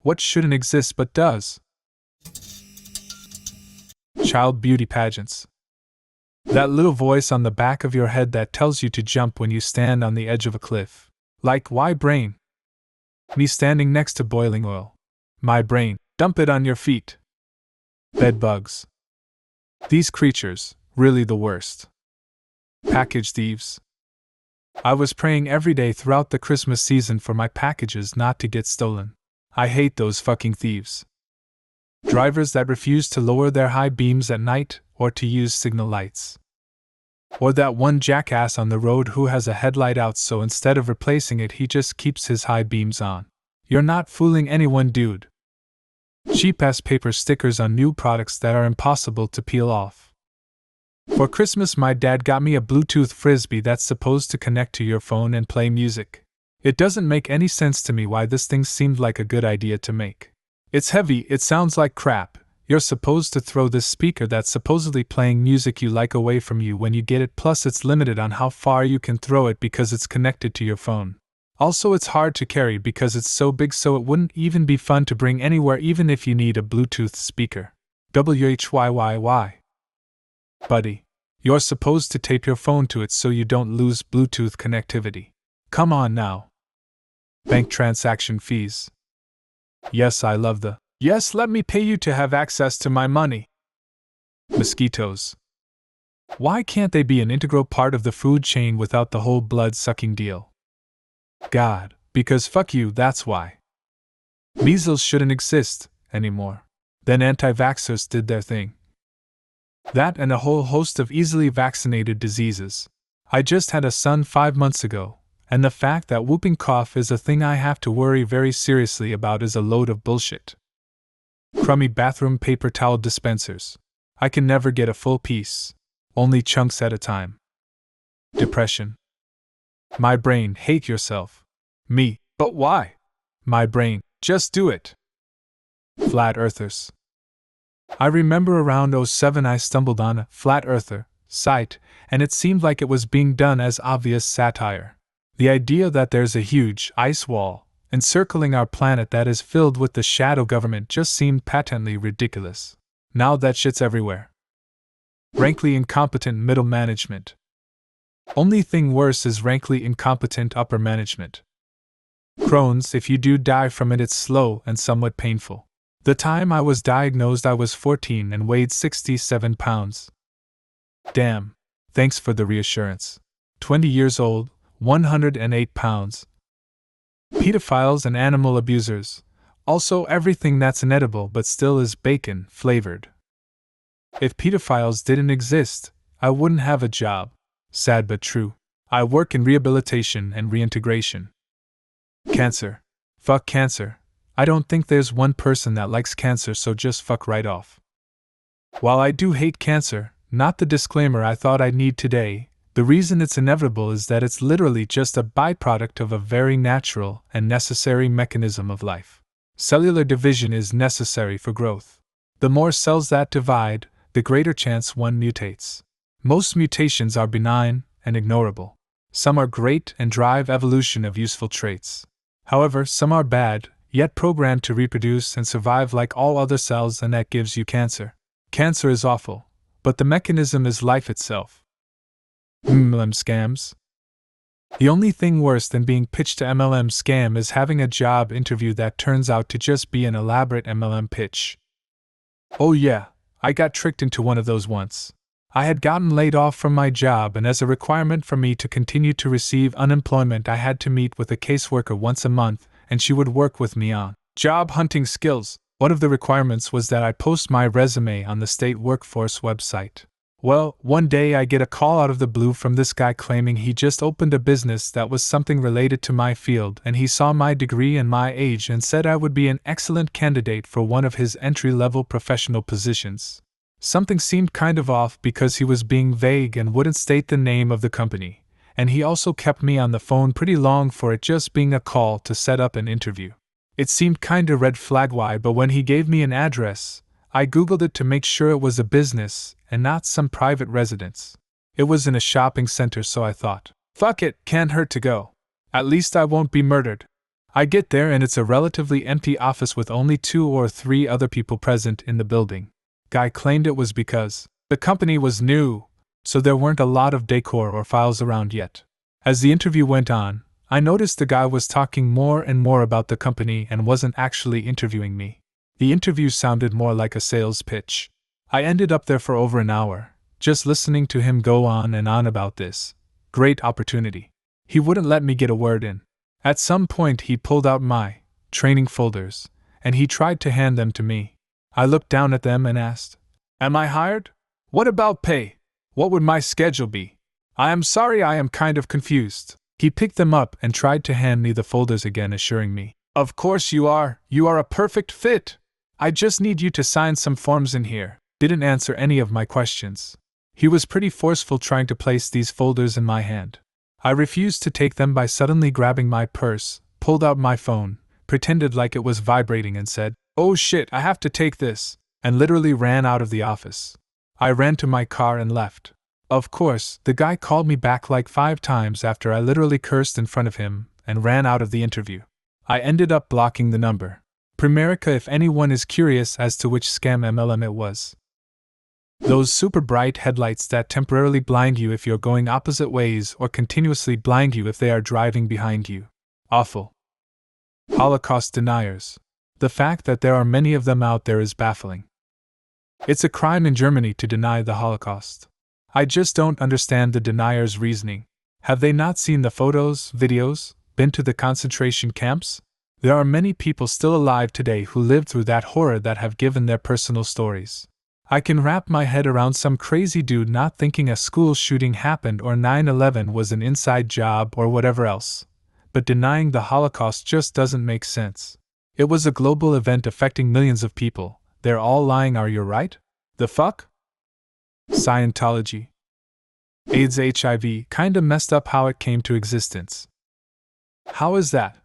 What shouldn't exist but does? Child beauty pageants. That little voice on the back of your head that tells you to jump when you stand on the edge of a cliff. Like, why brain? Me standing next to boiling oil. My brain, dump it on your feet. Bed bugs. These creatures, really the worst. Package thieves. I was praying every day throughout the Christmas season for my packages not to get stolen. I hate those fucking thieves. Drivers that refuse to lower their high beams at night or to use signal lights. Or that one jackass on the road who has a headlight out, so instead of replacing it he just keeps his high beams on. You're not fooling anyone, dude. Cheap-ass paper stickers on new products that are impossible to peel off. For Christmas my dad got me a Bluetooth frisbee that's supposed to connect to your phone and play music. It doesn't make any sense to me why this thing seemed like a good idea to make. It's heavy, it sounds like crap. You're supposed to throw this speaker that's supposedly playing music you like away from you when you get it, plus it's limited on how far you can throw it because it's connected to your phone. Also, it's hard to carry because it's so big, so it wouldn't even be fun to bring anywhere even if you need a Bluetooth speaker. WHYYY. Buddy, you're supposed to tape your phone to it so you don't lose Bluetooth connectivity. Come on now. Bank transaction fees. Yes, I love the yes, let me pay you to have access to my money. Mosquitoes. Why can't they be an integral part of the food chain without the whole blood-sucking deal? God, because fuck you, that's why. Measles shouldn't exist anymore. Then anti-vaxxers did their thing. That and a whole host of easily vaccinated diseases. I just had a son 5 months ago, and the fact that whooping cough is a thing I have to worry very seriously about is a load of bullshit. Crummy bathroom paper towel dispensers. I can never get a full piece, only chunks at a time. Depression. My brain, hate yourself. Me, but why? My brain, just do it. Flat earthers. I remember around '07 I stumbled on a flat earther site, and it seemed like it was being done as obvious satire. The idea that there's a huge ice wall encircling our planet that is filled with the shadow government just seemed patently ridiculous. Now that shit's everywhere. Rankly incompetent middle management. Only thing worse is rankly incompetent upper management. Crohn's, if you do die from it, it's slow and somewhat painful. The time I was diagnosed I was 14 and weighed 67 pounds. Damn. Thanks for the reassurance. 20 years old, 108 pounds. Pedophiles and animal abusers. Also everything that's inedible but still is bacon flavored. If pedophiles didn't exist, I wouldn't have a job. Sad but true. I work in rehabilitation and reintegration. Cancer. Fuck cancer. I don't think there's one person that likes cancer, so just fuck right off. While I do hate cancer, not the disclaimer I thought I'd need today, the reason it's inevitable is that it's literally just a byproduct of a very natural and necessary mechanism of life. Cellular division is necessary for growth. The more cells that divide, the greater chance one mutates. Most mutations are benign and ignorable. Some are great and drive evolution of useful traits. However, some are bad, yet programmed to reproduce and survive like all other cells, and that gives you cancer. Cancer is awful, but the mechanism is life itself. MLM scams. The only thing worse than being pitched to MLM scam is having a job interview that turns out to just be an elaborate MLM pitch. Oh yeah, I got tricked into one of those once. I had gotten laid off from my job, and as a requirement for me to continue to receive unemployment I had to meet with a caseworker once a month, and she would work with me on job hunting skills. One of the requirements was that I post my resume on the state workforce website. Well, one day I get a call out of the blue from this guy claiming he just opened a business that was something related to my field, and he saw my degree and my age and said I would be an excellent candidate for one of his entry-level professional positions. Something seemed kind of off because he was being vague and wouldn't state the name of the company, and he also kept me on the phone pretty long for it just being a call to set up an interview. It seemed kinda red flag-y, but when he gave me an address, I googled it to make sure it was a business and not some private residence. It was in a shopping center, so I thought, fuck it, can't hurt to go. At least I won't be murdered. I get there and it's a relatively empty office with only 2 or 3 other people present in the building. Guy claimed it was because the company was new, so there weren't a lot of decor or files around yet. As the interview went on, I noticed the guy was talking more and more about the company and wasn't actually interviewing me. The interview sounded more like a sales pitch. I ended up there for over an hour, just listening to him go on and on about this great opportunity. He wouldn't let me get a word in. At some point he pulled out my training folders, and he tried to hand them to me. I looked down at them and asked, "Am I hired? What about pay? What would my schedule be? I am sorry, I am kind of confused." He picked them up and tried to hand me the folders again, assuring me, "Of course you are a perfect fit. I just need you to sign some forms in here." Didn't answer any of my questions. He was pretty forceful trying to place these folders in my hand. I refused to take them by suddenly grabbing my purse, pulled out my phone, pretended like it was vibrating and said, "Oh shit, I have to take this," and literally ran out of the office. I ran to my car and left. Of course, the guy called me back like 5 times after I literally cursed in front of him and ran out of the interview. I ended up blocking the number. Primerica if anyone is curious as to which scam MLM it was. Those super bright headlights that temporarily blind you if you're going opposite ways or continuously blind you if they are driving behind you. Awful. Holocaust deniers. The fact that there are many of them out there is baffling. It's a crime in Germany to deny the Holocaust. I just don't understand the deniers' reasoning. Have they not seen the photos, videos, been to the concentration camps? There are many people still alive today who lived through that horror that have given their personal stories. I can wrap my head around some crazy dude not thinking a school shooting happened or 9/11 was an inside job or whatever else. But denying the Holocaust just doesn't make sense. It was a global event affecting millions of people. They're all lying, are you right? The fuck? Scientology. AIDS HIV kinda messed up how it came to existence. How is that?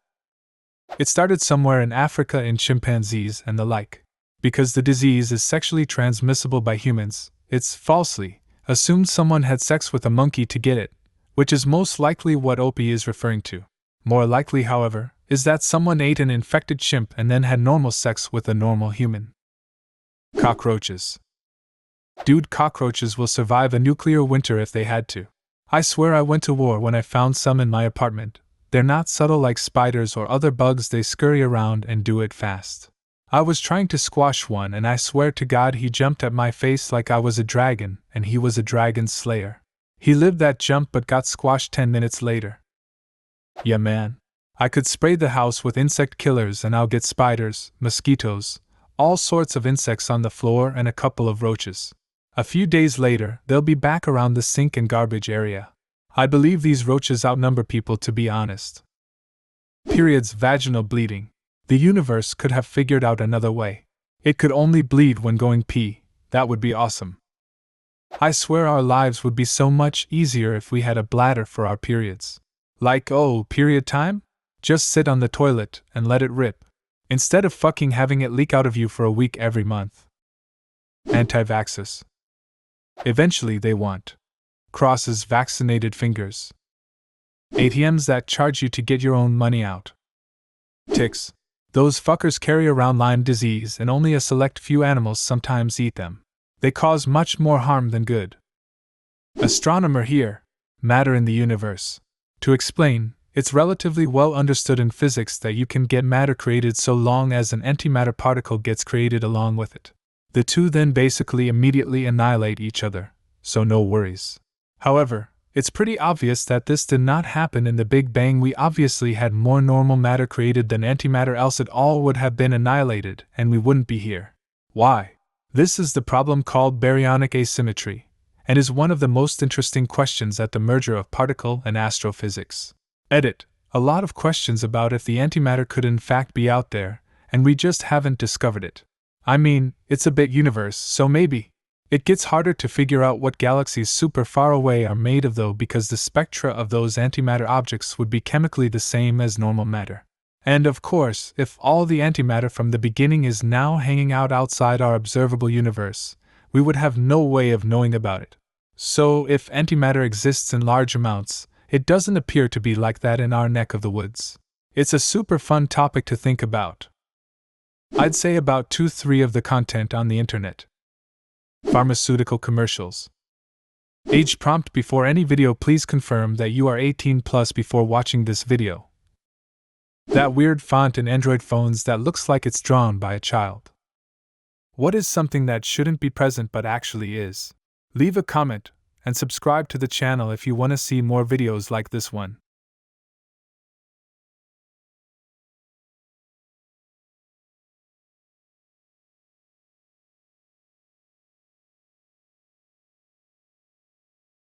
It started somewhere in Africa in chimpanzees and the like. Because the disease is sexually transmissible by humans, it's falsely assumed someone had sex with a monkey to get it, which is most likely what Opie is referring to. More likely, however, is that someone ate an infected chimp and then had normal sex with a normal human. Cockroaches. Dude, cockroaches will survive a nuclear winter if they had to. I swear I went to war when I found some in my apartment. They're not subtle like spiders or other bugs, they scurry around and do it fast. I was trying to squash one and I swear to God he jumped at my face like I was a dragon and he was a dragon slayer. He lived that jump but got squashed 10 minutes later. Yeah man. I could spray the house with insect killers and I'll get spiders, mosquitoes, all sorts of insects on the floor and a couple of roaches. A few days later, they'll be back around the sink and garbage area. I believe these roaches outnumber people, to be honest. Periods, vaginal bleeding. The universe could have figured out another way. It could only bleed when going pee. That would be awesome. I swear our lives would be so much easier if we had a bladder for our periods. Like, oh, period time? Just sit on the toilet and let it rip. Instead of fucking having it leak out of you for a week every month. Anti-vaxxers. Eventually they want. Crosses, vaccinated fingers. ATMs that charge you to get your own money out. Ticks. Those fuckers carry around Lyme disease and only a select few animals sometimes eat them. They cause much more harm than good. Astronomer here. Matter in the universe. To explain, it's relatively well understood in physics that you can get matter created so long as an antimatter particle gets created along with it. The two then basically immediately annihilate each other, so no worries. However, it's pretty obvious that this did not happen in the Big Bang. We obviously had more normal matter created than antimatter, else it all would have been annihilated and we wouldn't be here. Why? This is the problem called baryonic asymmetry, and is one of the most interesting questions at the merger of particle and astrophysics. Edit. A lot of questions about if the antimatter could in fact be out there, and we just haven't discovered it. I mean, it's a big universe, so maybe. It gets harder to figure out what galaxies super far away are made of though, because the spectra of those antimatter objects would be chemically the same as normal matter. And of course, if all the antimatter from the beginning is now hanging out outside our observable universe, we would have no way of knowing about it. So, if antimatter exists in large amounts, it doesn't appear to be like that in our neck of the woods. It's a super fun topic to think about. I'd say about 2-3 of the content on the internet. Pharmaceutical commercials. Age prompt before any video. Please confirm that you are 18 plus before watching this video. That weird font in Android phones that looks like it's drawn by a child. What is something that shouldn't be present but actually is? Leave a comment and subscribe to the channel if you want to see more videos like this one.